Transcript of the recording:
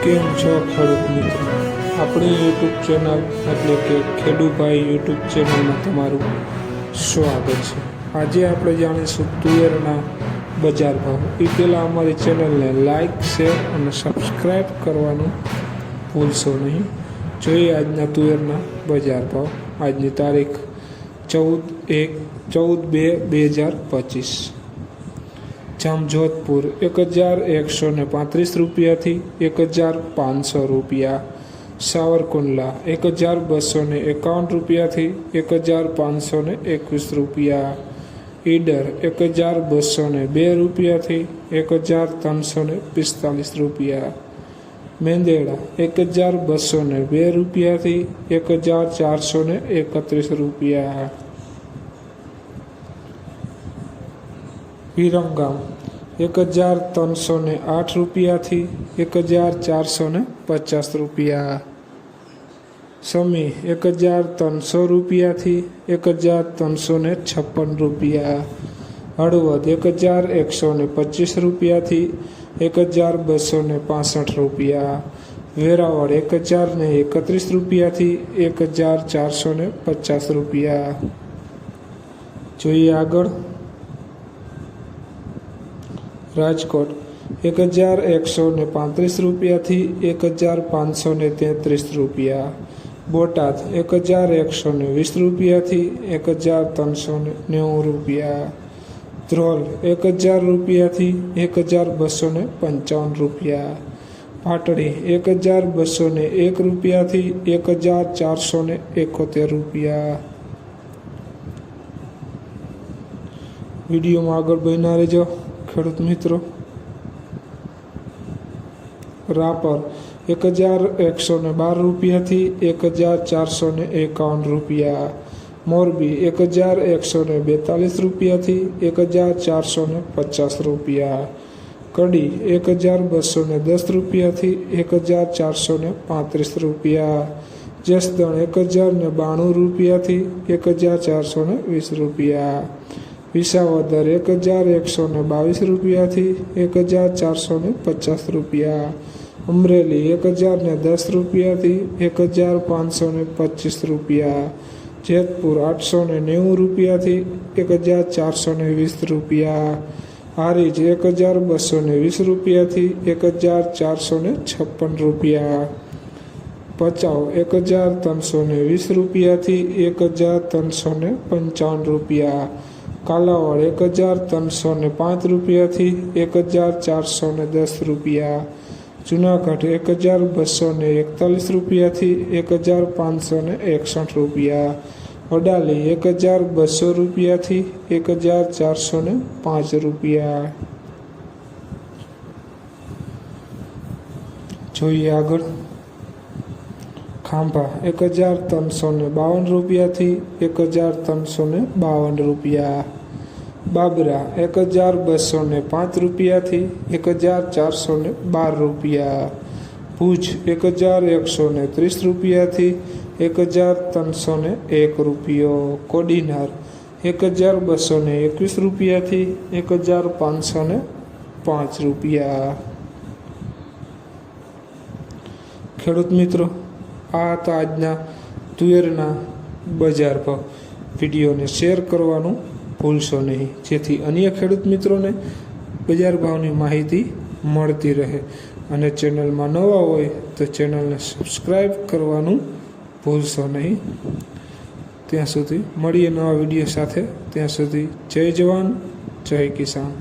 કેમ છો ખેડૂત મિત્રો? આપણી યુટ્યુબ ચેનલ એટલે કે ખેડૂભાઈ યુટ્યુબ ચેનલમાં તમારું સ્વાગત છે. આજે આપણે જાણીશું તુવેરના બજાર ભાવ. એ પહેલાં અમારી ચેનલને લાઇક, શેર અને સબસ્ક્રાઈબ કરવાનું ભૂલશો નહીં. જોઈએ આજના તુવેરના બજાર ભાવ. આજની તારીખ 14/2/2025. જામજોધપુર 1135 રૂપિયાથી 1500 રૂપિયા. સાવરકુંડલા 1251 રૂપિયાથી 1521 રૂપિયા. ઈડર 1202 રૂપિયાથી 1345 રૂપિયા. મેંદેડા 1202 રૂપિયાથી 1431 રૂપિયા. વિરમગામ 1308 રૂપિયાથી 1450 રૂપિયા. સમી 1300 રૂપિયાથી 1356 રૂપિયા. હળવદ 1125 રૂપિયાથી 1265 રૂપિયા. વેરાવળ 1031 રૂપિયાથી 1450 રૂપિયા. જોઈએ આગળ. રાજકોટ 1135 રૂપિયાથી 1533 રૂપિયા. બોટાદ 1120 રૂપિયાથી 1390 રૂપિયા. ધ્રોલ 1000 રૂપિયાથી 1255 રૂપિયા. પાટડી 1201 રૂપિયાથી 1471 રૂપિયા. વિડીયોમાં આગળ બન્યા રહેજો ખેડૂત મિત્રો. રાપર 1112 રૂપિયાથી 1451 રૂપિયા. મોરબી 1142 રૂપિયાથી 1450 રૂપિયા. કડી 1210 રૂપિયાથી 1435 રૂપિયા. જસદણ 1092 રૂપિયાથી 1420 રૂપિયા. વિસાવદર 1122 રૂપિયાથી 1450 રૂપિયા. અમરેલી 1010 રૂપિયાથી 1525 રૂપિયા. જેતપુર 890 રૂપિયાથી 1420 રૂપિયા. હારીજ 1220 રૂપિયાથી 1456 રૂપિયા. ભચાઉ 1320 રૂપિયાથી 1355 રૂપિયા. કાલાવડ 1305 રૂપિયાથી 1410 રૂપિયા. જુનાગઢ 1241 રૂપિયાથી 1561 રૂપિયા. વડાલી 1200 રૂપિયાથી 1405 રૂપિયા. જોઈએ આગળ. ખાંભા 1352 રૂપિયાથી 1352 રૂપિયા. બાબરા 1205 રૂપિયાથી 1412 રૂપિયા. ભુજ 1130 રૂપિયાથી 1301 રૂપિયો. કોડીનાર 1221 રૂપિયાથી 1505 રૂપિયા. ખેડૂત મિત્રો, આ હતા આજના તુવેરના બજાર ભાવ. વિડીયોને શેર કરવાનું ભૂલશો નહીં, જેથી અન્ય ખેડૂત મિત્રોને બજાર ભાવની માહિતી મળતી રહે. અને ચેનલમાં નવા હોય તો ચેનલને સબસ્ક્રાઈબ કરવાનું ભૂલશો નહીં. ત્યાં સુધી મળીએ નવા વિડીયો સાથે. ત્યાં સુધી જય જવાન, જય કિસાન.